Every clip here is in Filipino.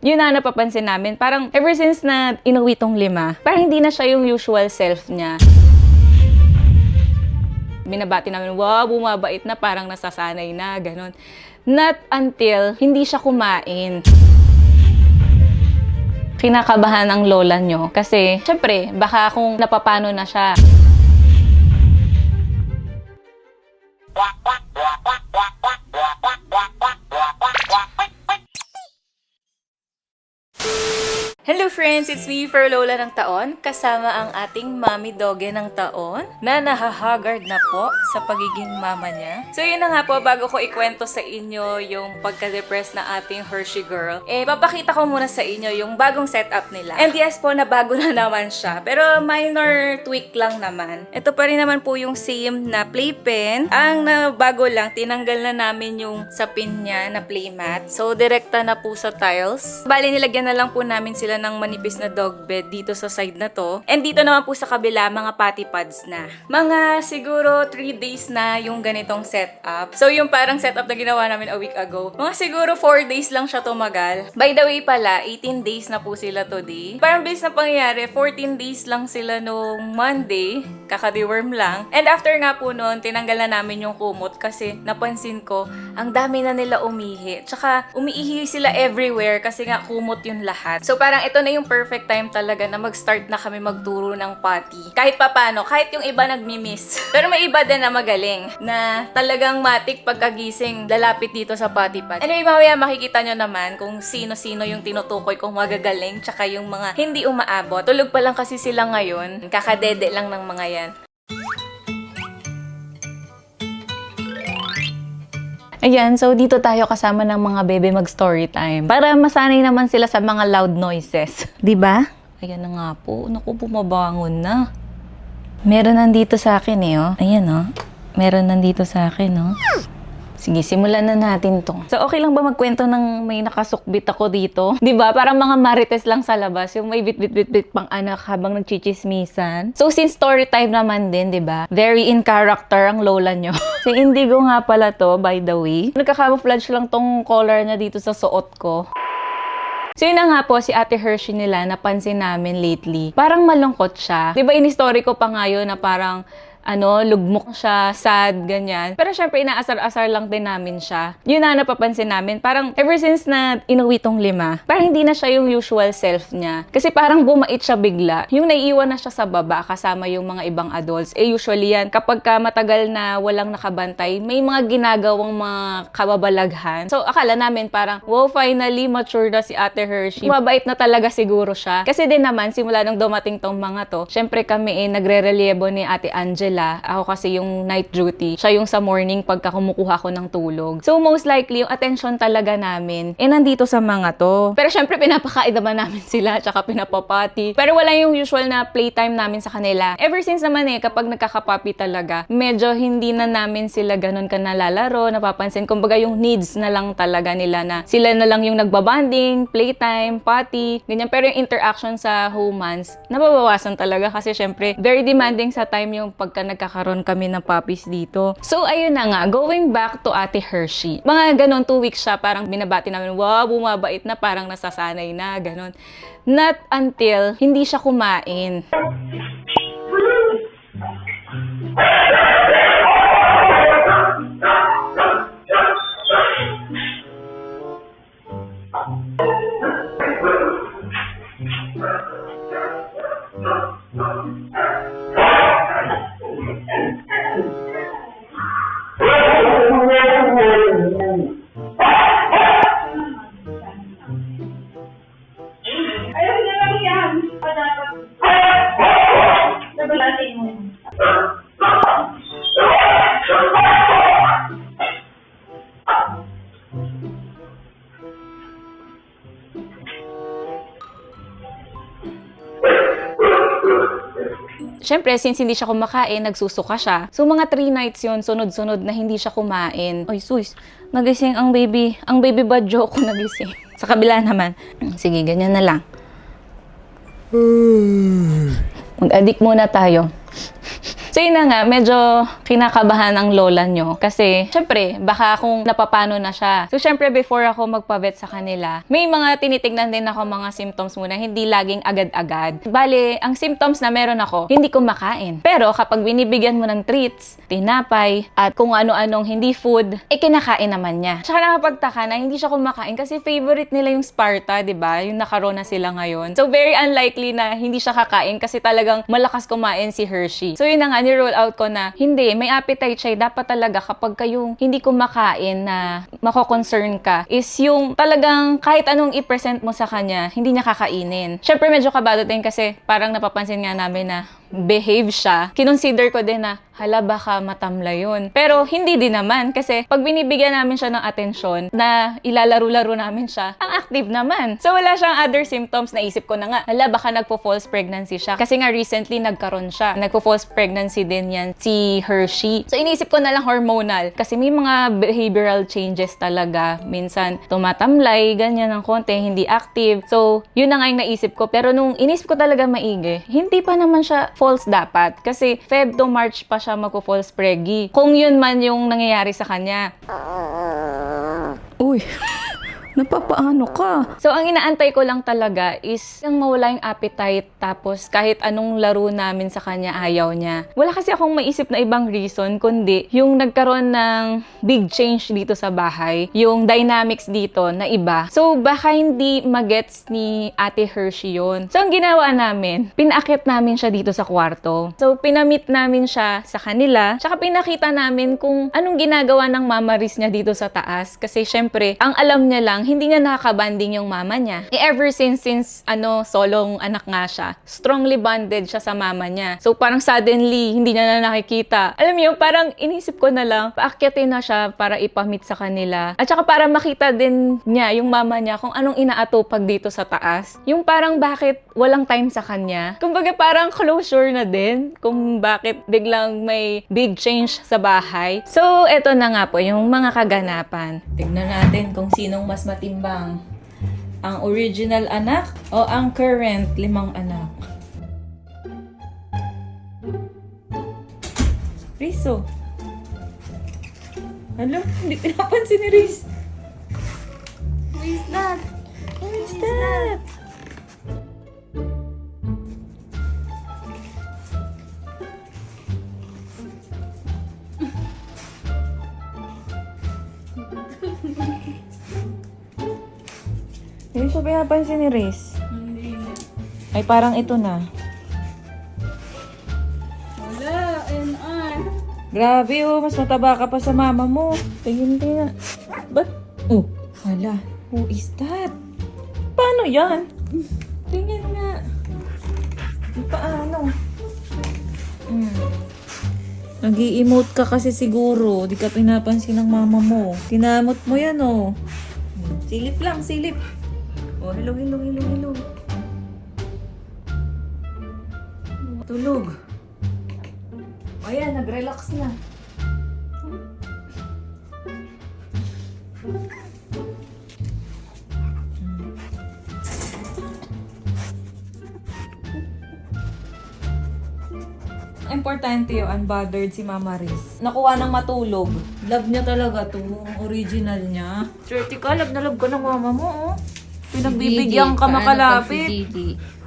Yun na napapansin namin. Parang ever since na inuwi tong 5, parang hindi na siya yung usual self niya. Binabati namin, wow, bumabait na, parang nasasanay na, ganun. Not until hindi siya kumain. Kinakabahan ang lola nyo. Kasi, syempre, baka kung napapano na siya. Hello friends! It's me, for Lola ng Taon, kasama ang ating Mommy Dogge ng Taon na nahahagard na po sa pagiging mama niya. So yun na nga po, bago ko ikwento sa inyo yung pagka-depress na ating Hershey girl, papakita ko muna sa inyo yung bagong setup nila. And yes po, na bago na naman siya, pero minor tweak lang naman. Ito pa rin naman po yung same na playpen. Ang bago lang, tinanggal na namin yung sapin niya na playmat. So direkta na po sa tiles. Bali, nilagyan na lang po namin sila ng manipis na dog bed dito sa side na to. And dito naman po sa kabila, mga potty pads na. Mga siguro 3 days na yung ganitong setup. So yung parang setup na ginawa namin a week ago, mga siguro 4 days lang siya tumagal. By the way pala, 18 days na po sila today. Parang bilis na pangyayari, 14 days lang sila nung Monday, kakadiworm lang. And after nga po nun, tinanggal na namin yung kumot kasi napansin ko, ang dami na nila umihi. Tsaka umiihi sila everywhere kasi nga kumot yung lahat. So parang ito na yung perfect time talaga na mag-start na kami magturo ng potty. Kahit papano, kahit yung iba nagmi-miss. Pero may iba din na magaling, na talagang matik pagkagising, lalapit dito sa potty pad. Anyway, mamaya makikita nyo naman kung sino-sino yung tinutukoy kong magagaling, tsaka yung mga hindi umaabot. Tulog pa lang kasi sila ngayon. Kakadede lang ng mga yan. Ayan, so dito tayo kasama ng mga bebe mag-story time. Para masanay naman sila sa mga loud noises. 'Di ba? Ayan na nga po. Naku, bumabangon na. Meron nandito sa akin oh. Ayan oh. Meron nandito sa akin oh. Sige, simulan na natin to. So, okay lang ba magkwento ng may nakasukbit ako dito? 'Di ba? Parang mga marites lang sa labas. Yung may bit-bit-bit pang anak habang nagchichismisan. So, since story time naman din, 'di ba? Very in character ang lola nyo. Si Indigo nga pala to, by the way. Nagka-camouflage lang tong color niya dito sa suot ko. So yun na nga po, si Ate Hershey nila, napansin namin lately. Parang malungkot siya. 'Di ba in-story ko pa nga yun na parang lugmok siya, sad, ganyan. Pero syempre, inaasar-asar lang din namin siya. Yun na napapansin namin. Parang ever since na inuwi tong 5, parang hindi na siya yung usual self niya. Kasi parang bumait siya bigla. Yung naiiwan na siya sa baba kasama yung mga ibang adults. Usually yan, kapag ka matagal na walang nakabantay, may mga ginagawang mga kababalaghan. So, akala namin parang, wow, finally, mature na si Ate Hershey. Mabait na talaga siguro siya. Kasi din naman, simula nung dumating tong mga to, syempre kami nagre-reliebo ni Ate Angela. Ako kasi yung night duty. Siya yung sa morning pagka kumukuha ko ng tulog. So, most likely, yung attention talaga namin, nandito sa mga to. Pero syempre, pinapakain naman namin sila, tsaka pinapapati. Pero wala yung usual na playtime namin sa kanila. Ever since naman kapag nagkakapapi talaga, medyo hindi na namin sila ganun ka nalalaro, napapansin. Kumbaga, yung needs na lang talaga nila na sila na lang yung nagbabanding, playtime, party, ganyan. Pero yung interaction sa humans, nababawasan talaga kasi syempre, very demanding sa time yung pagka nagkakaroon kami ng puppies dito. So, ayun na nga, going back to Ate Hershey. Mga ganon, 2 weeks siya, parang binabati namin, wow, bumabait na, parang nasasanay na, ganon. Not until hindi siya kumain. Siyempre, since hindi siya kumakain, nagsusuka siya. So, mga 3 nights yun, sunod-sunod na hindi siya kumain. Ay, sus, nagising ang baby. Ang baby badjo ko nagising. Sa kabila naman. Sige, ganyan na lang. Mag-addict muna tayo. So yun na nga, medyo kinakabahan ang lola nyo. Kasi, syempre, baka kung napapano na siya. So syempre, before ako magpa-vet sa kanila, may mga tinitignan din ako mga symptoms muna, hindi laging agad-agad. Bale, ang symptoms na meron ako, hindi kumakain. Pero kapag binibigyan mo ng treats, tinapay, at kung ano-anong hindi food, kinakain naman niya. Tsaka nakapagtaka na hindi siya kumakain kasi favorite nila yung Sparta, di ba? Yung nakarona sila ngayon. So very unlikely na hindi siya kakain kasi talagang malakas kumain si Hershey. So yun na nga, ni-roll out ko na hindi, may appetite siya. Dapat talaga kapag kayong hindi kumakain na mako-concern ka is yung talagang kahit anong i-present mo sa kanya, hindi niya kakainin. Syempre medyo kabado din kasi parang napapansin nga namin na behave siya. Kinonsider ko din na hala baka matamla yun. Pero hindi din naman kasi pag binibigyan namin siya ng atensyon na ilalaro-laro namin siya, ang active naman. So wala siyang other symptoms. Naisip ko na nga, hala baka nagpo-false pregnancy siya. Kasi nga recently nagkaroon siya. Nagpo-false pregnancy din yan si Hershey. So inisip ko na lang hormonal kasi may mga behavioral changes talaga. Minsan tumatamlay, ganyan ng konti, hindi active. So yun na nga yung naisip ko. Pero nung inisip ko talaga maigi, hindi pa naman siya false dapat. Kasi Feb to March pa siya magpo-false preggy. Kung yun man yung nangyayari sa kanya. Uy, napapaano ka? So, ang inaantay ko lang talaga is yung mawala yung appetite tapos kahit anong laro namin sa kanya, ayaw niya. Wala kasi akong maisip na ibang reason kundi yung nagkaroon ng big change dito sa bahay. Yung dynamics dito na iba. So, baka hindi magets ni Ate Hershey yun. So, ang ginawa namin, pinakit namin siya dito sa kwarto. So, pinamit namin siya sa kanila. Tsaka pinakita namin kung anong ginagawa ng mama Riz niya dito sa taas. Kasi syempre, ang alam niya lang, hindi niya nakakabanding yung mama niya. Ever since solong anak nga siya, strongly bonded siya sa mama niya. So parang suddenly, hindi niya na nakikita. Alam niyo, parang inisip ko na lang, paakyatin na siya para ipamit sa kanila. At saka para makita din niya, yung mama niya, kung anong inaatupag dito sa taas. Yung parang bakit walang time sa kanya. Kumbaga parang closure na din kung bakit biglang may big change sa bahay. So, eto na nga po, yung mga kaganapan. Tignan natin kung sinong mas matimbang. Ang original anak o ang current 5 anak? Rizo. Alam, hindi pinapansin ni Riz. Who is that? Who is that? Hindi siya pinapansin ni Riz. Hindi na. Ay, parang ito na. Wala, NR. Grabe oh, mas mataba ka pa sa mama mo. Tingin. Ba't? Oh, hala. Who is that? Paano yan? Tingin nga. Paano? Nag-i-emote ka kasi siguro. Di ka pinapansin ng mama mo. Tinamot mo yan oh. Silip lang, silip. Oh, hello. Tulog. Ayan, nag-relax na. Importante yun, unbothered si Mama Riz. Nakuha ng matulog. Love niya talaga to, original niya. Swerte ka, love na love ka ng mama mo, oh. Pinagbibigyan ka makalapit.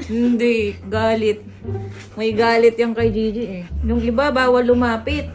Hindi, galit. May galit yung kay Gigi eh. Yung iba, bawal lumapit.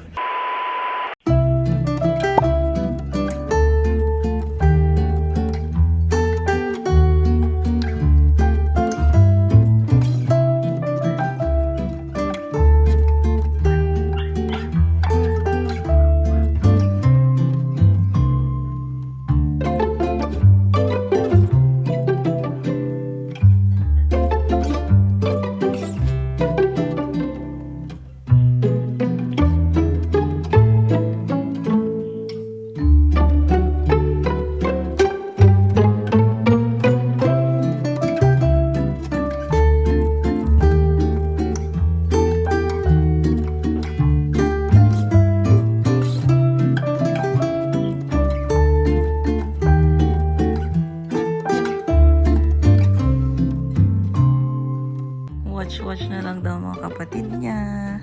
Watch na lang daw mga kapatid niya.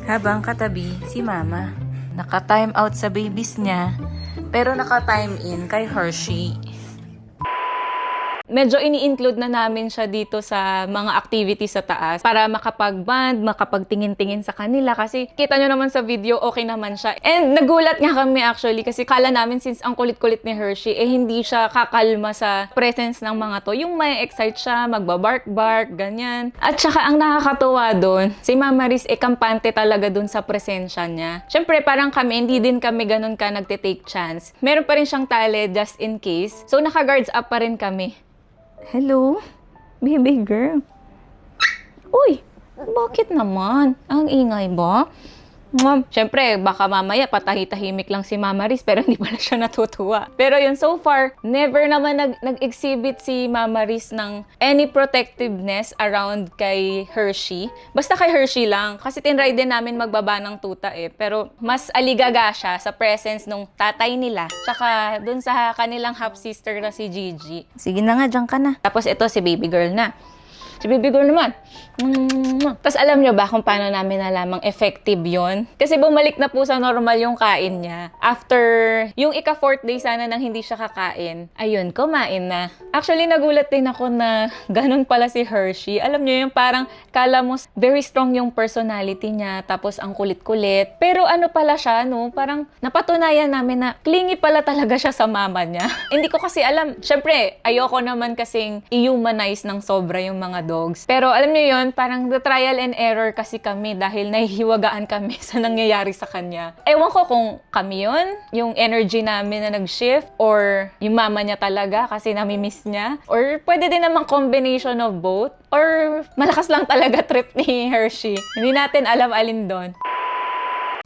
Habang katabi si Mama. Naka-time out sa babies niya, pero naka-time in kay Hershey. Medyo ini-include na namin siya dito sa mga activities sa taas para makapag-band, makapagtingin-tingin sa kanila kasi kita nyo naman sa video, okay naman siya. And nagulat nga kami actually kasi kala namin since ang kulit-kulit ni Hershey, hindi siya kakalma sa presence ng mga to. Yung may excite siya, magbabark-bark, ganyan. At saka ang nakakatuwa doon, si Mama Riz kampante talaga doon sa presensya niya. Syempre parang kami, hindi din kami ganun ka nagte-take chance. Meron pa rin siyang tali just in case. So naka-guards up pa rin kami. Hello? Baby girl. Uy, bakit naman? Ang ingay ba? Siyempre, baka mamaya patahi-tahimik lang si Mama Riz pero hindi pala siya natutuwa. Pero yun, so far, never naman nag-exhibit si Mama Riz ng any protectiveness around kay Hershey. Basta kay Hershey lang. Kasi tinry din namin magbaba ng tuta Pero mas aligaga siya sa presence nung tatay nila. Tsaka dun sa kanilang half-sister na si Gigi. Sige na nga, dyan ka na. Tapos ito si baby girl na. Si baby girl naman. Tapos alam nyo ba kung paano namin nalamang effective yon? Kasi bumalik na po sa normal yung kain niya. After yung ika-4th day sana nang hindi siya kakain, ayun, kumain na. Actually, nagulat din ako na ganun pala si Hershey. Alam nyo yung parang kala mo very strong yung personality niya, tapos ang kulit-kulit. Pero ano pala siya, no? Parang napatunayan namin na clingy pala talaga siya sa mama niya. Hindi ko kasi alam. Syempre, ayoko naman kasing i-humanize ng sobra yung mga dogs. Pero alam niyo yun, parang the trial and error kasi kami dahil nahihiwagaan kami sa nangyayari sa kanya. Ewan ko kung kami yun, yung energy namin na nag-shift, or yung mama niya talaga kasi namimiss niya, or pwede din namang combination of both, or malakas lang talaga trip ni Hershey. Hindi natin alam alin doon.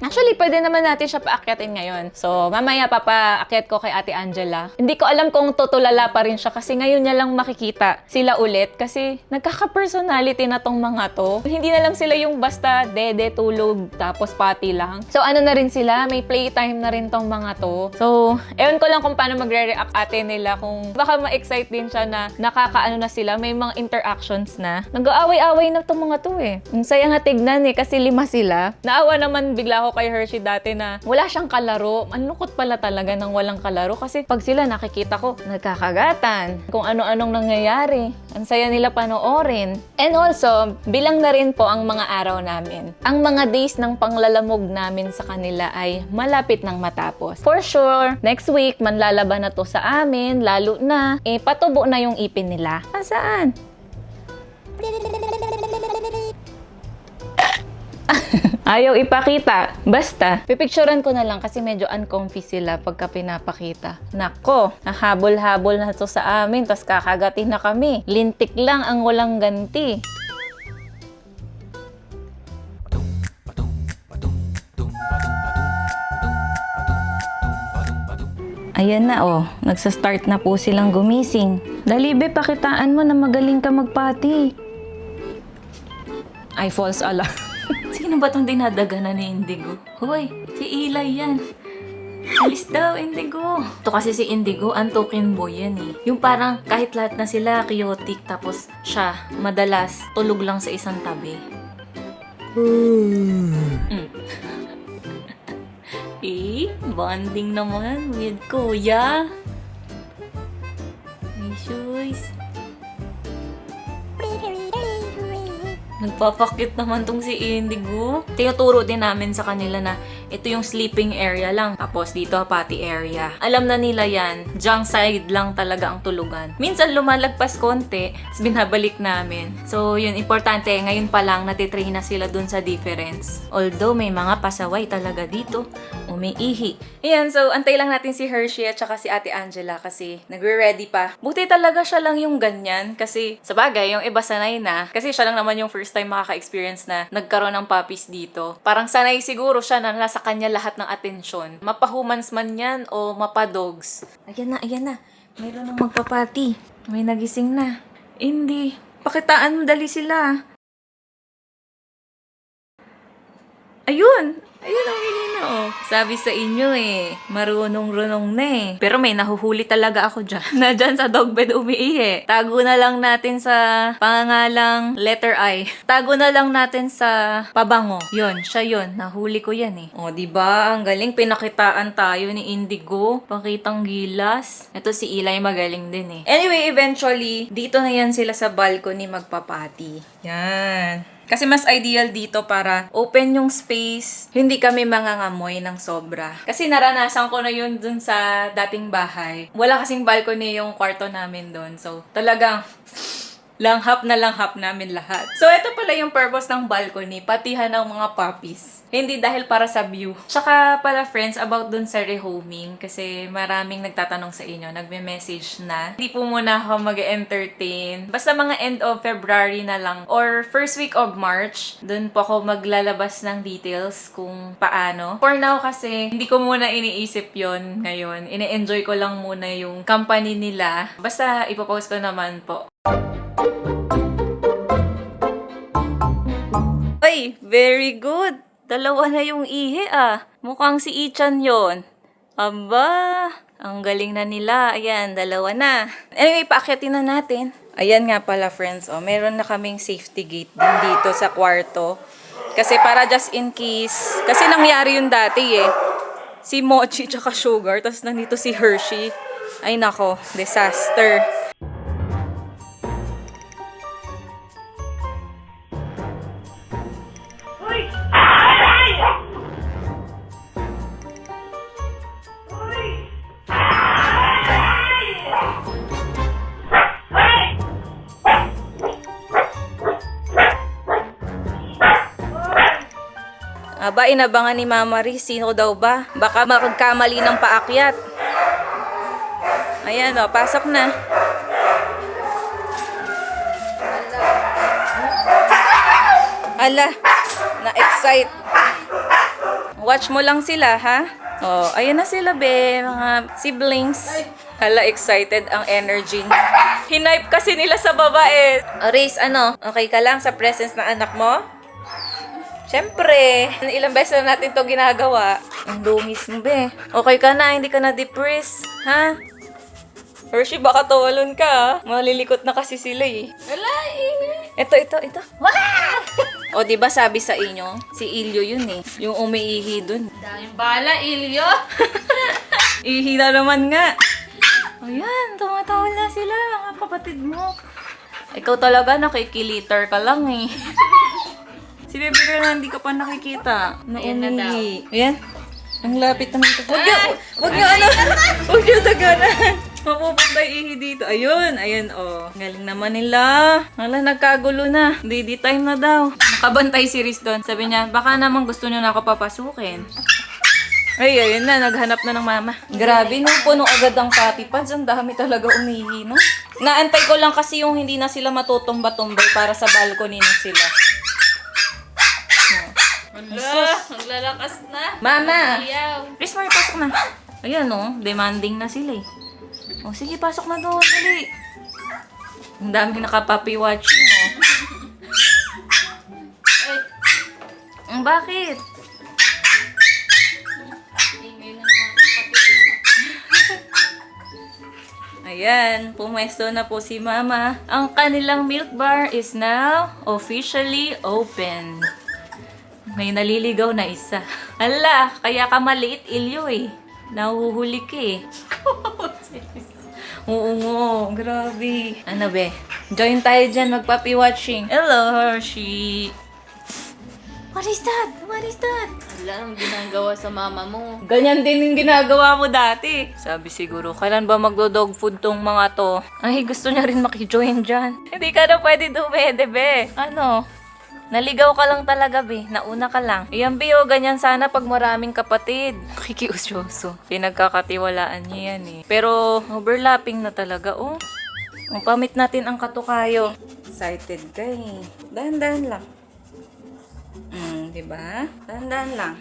Actually, pwede naman natin siya paakyatin ngayon. So, mamaya papaakyat ko kay Ate Angela. Hindi ko alam kung tutulala pa rin siya kasi ngayon niya lang makikita sila ulit kasi nagkaka-personality na tong mga to. Hindi na lang sila yung basta dede, tulog, tapos pati lang. So, ano na rin sila? May playtime na rin tong mga to. So, ewan ko lang kung paano magre-react ate nila kung baka ma-excite din siya na nakakaano na sila. May mga interactions na. Nag-aaway-aaway na tong mga to Ang saya nga tignan kasi 5 sila. Naawa naman bigla ako kay Hershey dati na wala siyang kalaro. Ang lungkot pala talaga ng walang kalaro kasi pag sila nakikita ko, nagkakagatan. Kung ano-anong nangyayari. Ang saya nila panoorin. And also, bilang na rin po ang mga araw namin. Ang mga days ng panglalamog namin sa kanila ay malapit nang matapos. For sure, next week, manlalaban na to sa amin, lalo na, patubo na yung ipin nila. Saan? Ayaw ipakita. Basta, pipicturean ko na lang kasi medyo uncomfy sila pagka pinapakita. Nako, nahabol-habol na to sa amin, tas kakagatin na kami. Lintik lang ang walang ganti. Ayan na nagsastart na po silang gumising. Dali be, pakitaan mo na magaling ka magpati. Ay, false alarm. Sino ba itong dinadaganan ni Indigo? Hoy, si Eli yan. Alis daw, Indigo. Ito kasi si Indigo, ang token boy yan Yung parang kahit lahat na sila chaotic, tapos siya, madalas, tulog lang sa isang tabi. Bonding naman with Kuya. Hey, shoes. Nagpapakit naman tong si Indigo. Tinuturo din namin sa kanila na ito yung sleeping area lang. Tapos dito party area. Alam na nila yan. Junk side lang talaga ang tulugan. Minsan lumalagpas konti, tapos binabalik namin. So yun, importante. Ngayon pa lang natitrain na sila dun sa difference. Although may mga pasaway talaga dito. Umiihi. Ayan, so antay lang natin si Hershey at saka si Ate Angela kasi nagre-ready pa. Buti talaga siya lang yung ganyan kasi sa bagay, yung iba sanay na. Kasi siya lang naman yung first time makaka-experience na nagkaroon ng puppies dito. Parang sanay siguro siya na nasa kanya lahat ng atensyon. Mapa-humans man yan o mapa-dogs. Ayan na. Mayroon nang magpapati. May nagising na. Hindi. Pakitaan mo, dali sila. Ayun! Ayun, umihi na oh. Sabi sa inyo eh, marunong-runong na eh. Pero may nahuhuli talaga ako dyan. Na dyan sa dog bed umiihi. Tago na lang natin sa pangangalang letter I. Tago na lang natin sa pabango. Yun, siya yun. Nahuli ko yan eh. O, diba? Ang galing. Pinakitaan tayo ni Indigo. Pakitang gilas. Ito si Eli magaling din eh. Anyway, eventually, dito na yan sila sa balcony magpapati. Yan. Kasi mas ideal dito para open yung space, hindi kami mangangamoy ng sobra. Kasi naranasan ko na yun dun sa dating bahay. Wala kasing balcony yung kwarto namin dun. So, talagang langhap namin lahat. So, ito pala yung purpose ng balcony, patihan ng mga puppies. Hindi dahil para sa view. Tsaka pala friends, about dun sa rehoming, kasi maraming nagtatanong sa inyo, nagme-message na. Hindi po muna ako mag-entertain. Basta mga end of February na lang, or first week of March, dun po ako maglalabas ng details kung paano. For now kasi, hindi ko muna iniisip yon ngayon. Ine-enjoy ko lang muna yung company nila. Basta ipopost ko naman po. Ay, very good. Dalawa na yung ihi ah. Mukhang si Ichan yon. Aba, ang galing na nila. Ayan, dalawa na. Anyway, paakyatin na natin. Ayan nga pala friends, oh, meron na kaming safety gate din dito sa kwarto. Kasi para just in case, kasi nangyari yun dati eh. Si Mochi tsaka Sugar, tapos nandito si Hershey. Ay nako, disaster. Aba, inabangan ni Mama Riz, sino daw ba? Baka magkamali ng paakyat. Ayan o, pasok na. Ala, na-excite. Watch mo lang sila, ha? Oh, ayun na sila, be, mga siblings. Hala, excited ang energy. Hinipe kasi nila sa baba eh. Riz, ano? Okay ka lang sa presence ng anak mo? Siyempre, ilang beses na natin to ginagawa. Ang dungis mo, be. Okay ka na, hindi ka na depressed, ha? Hershey, baka tawalon ka, ha? Malilikot na kasi sila, eh. Wala eh. Ito. O, diba sabi sa inyo, si Ilyo yun, eh. Yung umiihi dun. Daming bala, Ilyo. Ihi na naman nga. Ayan, tumatawal na sila, mga kapatid mo. Ikaw talaga, nakikiliter ka lang, eh. Si Baby Girl na hindi ka pa nakikita. Ayan na daw. Ayan. Ang lapit ng dito. Huwag niyo daganan. Mapupunta ihi dito. Ayun, oh. Galing naman nila. Hala, nagkagulo na. Didi time na daw. Nakabantay si Riz doon. Sabi niya, baka naman gusto niyo na ako papasukin. Ay, ayun na. Naghanap na ng mama. Grabe, no. Puno agad ang potty pads. Ang dami talaga umihi, no? Naantay ko lang kasi yung hindi na sila matutumba-tumbay para sa balcony na sila. Wala, naglalakas na. Mama! Ayaw. Riz, Mari, pasok na. Ayan, oh. Demanding na sila, eh. Oh, sige, pasok na doon. Dali. Ang daming nakapapi-watching, oh. Ay, Bakit? ingay ng mga kapatid. Ayan, pumwesto na po si Mama. Ang kanilang milk bar is now officially open. May naliligaw na isa. Ala, kaya ka maliit, Ilyo eh. Nahuhuli ka eh. Oo, grabe. Ano be? Join tayo dyan, magpapi-watching. Hello, Hershey. What is that? What is that? Wala nang ginagawa sa mama mo. Ganyan din yung ginagawa mo dati. Sabi siguro, kailan ba magdo-dog food tong mga to? Ay, gusto niya rin makijoin dyan. Hindi ka na pwede dumede, be. Ano? Naligaw ka lang talaga, be. Nauna ka lang. Ayan, be, oh, ganyan sana pag maraming kapatid. Kikiusyoso. Pinagkakatiwalaan niya yan, eh. Pero, overlapping na talaga, oh. Pamit natin ang katukayo. Excited ka, eh. Dahan-dahan lang. Diba? Dahan-dahan lang.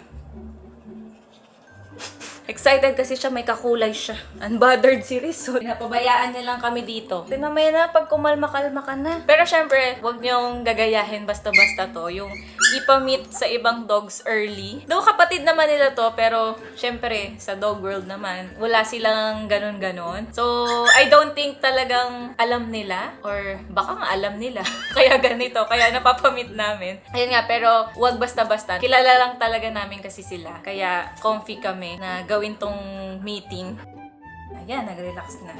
Excited kasi siya, may kakulay siya. Unbothered si Riz. So, pinapabayaan niya lang kami dito. Then mamaya na, pag kumalma-kalma ka na. Pero syempre, huwag niyong gagayahin basta-basta to. Yung ipamit sa ibang dogs early. Though kapatid naman nila to, pero syempre, sa dog world naman, wala silang ganun-ganon. So, I don't think talagang alam nila. Or baka nga alam nila. Kaya ganito. Kaya napapamit namin. Ayun nga, pero huwag basta-basta. Kilala lang talaga namin kasi sila. Kaya comfy kami na gawin tong meeting. Ayan, nag-relax na.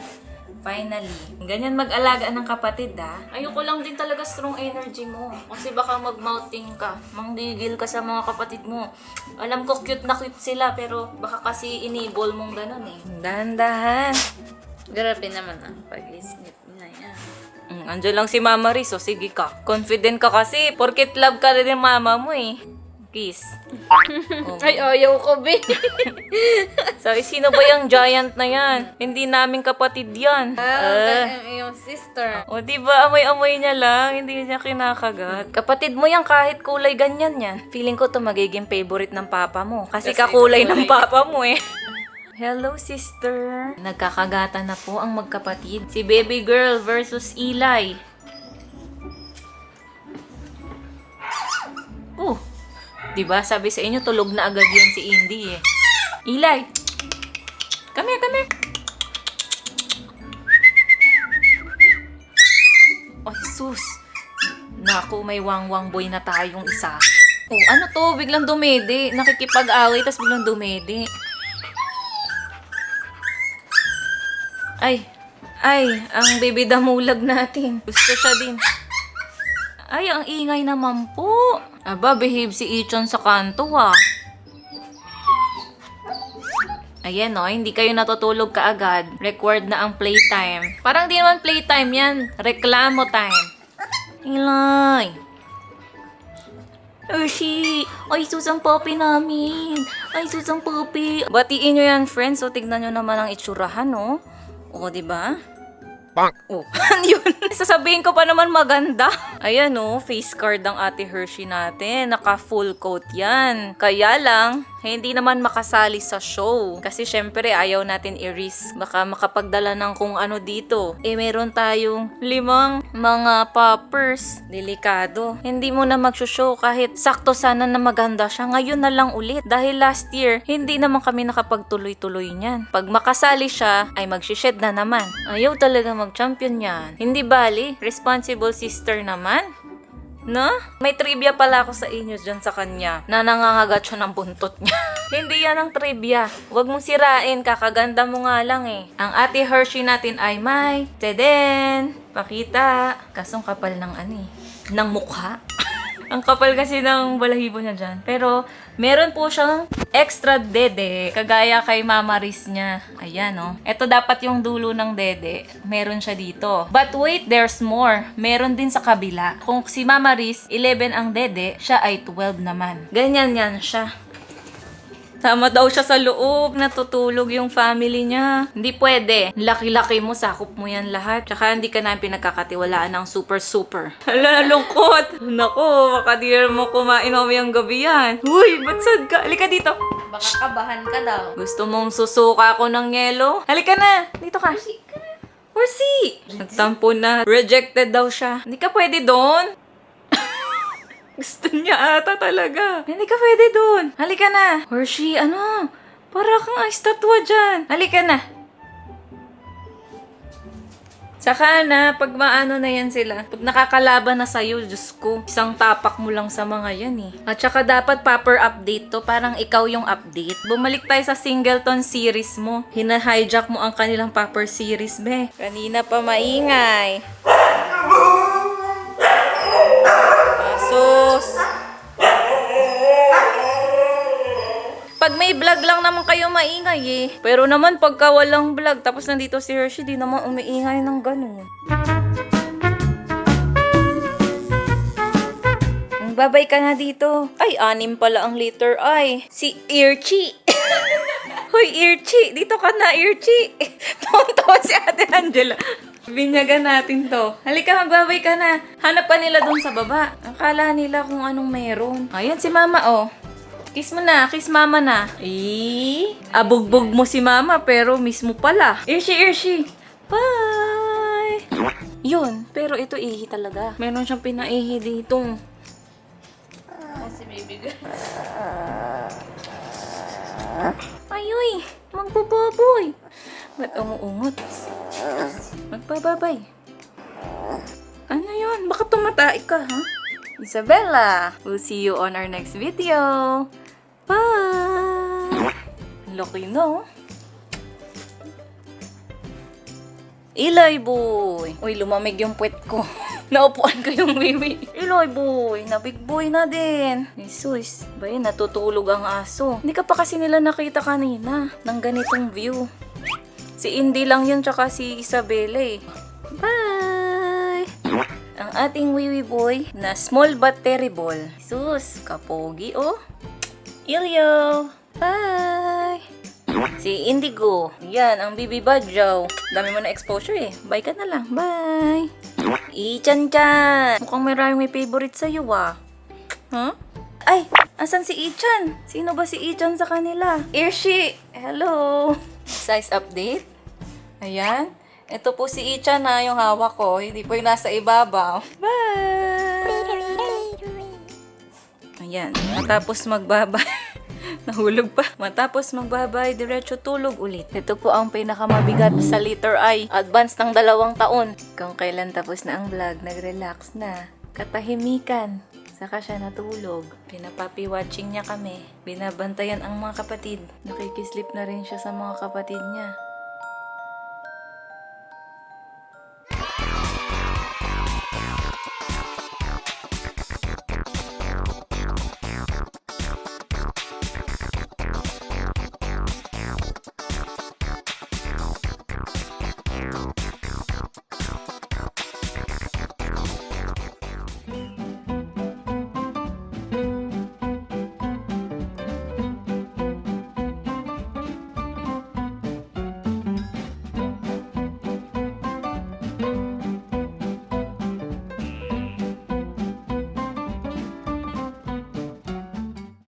Finally. Ganyan mag-alaga ng kapatid, ah. Ayoko lang din talaga strong energy mo. Kasi baka mag-mouthing ka. Mangdigil ka sa mga kapatid mo. Alam ko cute na cute sila, pero baka kasi enable mong ganun eh. Dahan-dahan. Grabe naman ang pag-isnip na yan. Andiyan lang si Mama Riz, o sige ka. Confident ka kasi, porket love ka rin ng mama mo eh. Kiss. Oh. Ay, ayaw ko, be. Sabi, sino ba yung giant na yan? Hindi namin kapatid yan. Yung sister. O, diba, amoy-amoy niya lang, hindi niya kinakagat. Kapatid mo yan, kahit kulay ganyan yan. Feeling ko to magiging favorite ng papa mo. Kasi kakulay ng papa mo eh. Hello, sister. Nagkakagata na po ang magkapatid. Si baby girl versus Eli. Diba? Sabi sa inyo, tulog na agad yan si Indy eh. Eli! Come here, come here! Ay, sus! Naku, may wang-wang boy na tayong isa. Oh, ano to? Biglang dumede. Nakikipag-away, tas biglang dumede. Ay, ang baby damulag natin. Gusto siya din. Ay, ang ingay naman po. Aba, behave si Ichon sa kanto ah. Ayan o, hindi kayo natutulog kaagad. Required na ang playtime. Parang di naman playtime yan. Reklamo time. Ilay. Hershey! Ay, susang puppy namin. Ay, susang puppy. Batiin nyo yan, friends. So, tignan nyo naman ang itsurahan, no? O, diba? Oh, yun. Sasabihin ko pa naman maganda. Ayan oh, face card ang ate Hershey natin. Naka full coat yan. Kaya lang, hindi naman makasali sa show. Kasi syempre, ayaw natin i-risk. Baka makapagdala ng kung ano dito. Eh, meron tayong 5 mga poppers. Delikado. Hindi mo na mag-show kahit sakto sana na maganda siya. Ngayon na lang ulit. Dahil last year, hindi naman kami nakapagtuloy-tuloy niyan. Pag makasali siya, ay mag-shed na naman. Ayaw talaga mag-champion yan. Hindi bali, responsible sister naman. No? May trivia pala ako sa inyo dyan sa kanya na nangangagat siya ng buntot niya. Hindi yan ang trivia. Huwag mong sirain, kakaganda mo nga lang eh. Ang ate Hershey natin ay may teden, pakita. Kasong kapal ng ng mukha. Ang kapal kasi ng balahibo niya dyan. Pero, meron po siyang extra dede. Kagaya kay Mama Riz niya. Ayan, oh. Ito dapat yung dulo ng dede. Meron siya dito. But wait, there's more. Meron din sa kabila. Kung si Mama Riz, 11 ang dede, siya ay 12 naman. Ganyan yan siya. Tama daw siya sa loob, natutulog yung family niya. Hindi pwede. Laki-laki mo, sakop mo yan lahat. Tsaka hindi ka na pinagkakatiwalaan ng super. Hala, nalungkot. Naku, baka di mo kumain mamayang gabi yan. Uy, ba't sad ka? Halika dito. Baka kabahan ka daw. Gusto mong susuka ako ng yelo? Halika na, dito ka. Horsey! Nagtampo na. Rejected daw siya. Hindi ka pwede doon. Gusto niya ata talaga. Hindi ka pwede doon. Halika na. Hershey, ano? Para kang estatwa dyan. Halika na. Saka na, pag maano na yan sila, pag nakakalaban na sa'yo, Diyos ko, isang tapak mo lang sa mga yan eh. At saka dapat proper update to, parang ikaw yung update. Bumalik tayo sa Singleton series mo. Hina-hijack mo ang kanilang proper series, be. Kanina pa maingay. Sus! Pag may vlog lang naman kayo maingay eh. Pero naman pagka walang vlog, tapos nandito si Hershey, di naman umiingay ng ganun. Babay ka na dito. Ay, 6 pala ang liter. Ay, si Irchi. Hoy, Irchi. Dito ka na, Irchi. Tonto si Ate Angela. Binyagan natin to. Halika, magbabay ka na. Hanap pa nila dun sa baba. Akala nila kung anong meron. Ayan si Mama, oh. Kiss mo na, kiss mama na. Abugbog mo si mama pero miss mo pala. Irshi. Bye! Yun, pero ito ihi talaga. Meron siyang pinaihi dito. Kasi baby girl. Ayoy, magbababoy. Ba't umuungot? Magbababay. Ano yun? Baka tumatay ka, ha? Isabella, we'll see you on our next video. Bye! Laki na, oh. Iloy boy! Uy, lumamig yung puwet ko. Naupuan ko yung wiwi. Iloy boy! Na big boy na din. Jesus, ba yun, natutulog ang aso. Hindi ka pa kasi nila nakita kanina ng ganitong view. Si Indy lang yun, tsaka si Isabela eh. Bye! Ang ating wiwi boy na small but terrible. Jesus, kapogi oh. Ilyo! Bye! Si Indigo. Yan, ang Bibi Badjaw. Dami mo na exposure eh. Bye ka na lang. Bye! Ichan-chan! Mukhang may favorite sa'yo ah. Huh? Ay! Asan si Ichan? Sino ba si Ichan sa kanila? Irshi! Hello! Size update? Ayan. Ito po si Ichan na yung hawak ko. Hindi po yung nasa ibabaw. Bye! Ayan. Matapos magbabay. Nahulog pa. Matapos magbabay, diretso tulog ulit. Ito po ang pinakamabigat sa letter I. Advance ng 2 taon. Kung kailan tapos na ang vlog, nag-relax na. Katahimikan. Saka siya natulog. Pinapapi-watching niya kami. Binabantayan ang mga kapatid. Nakikislip na rin siya sa mga kapatid niya.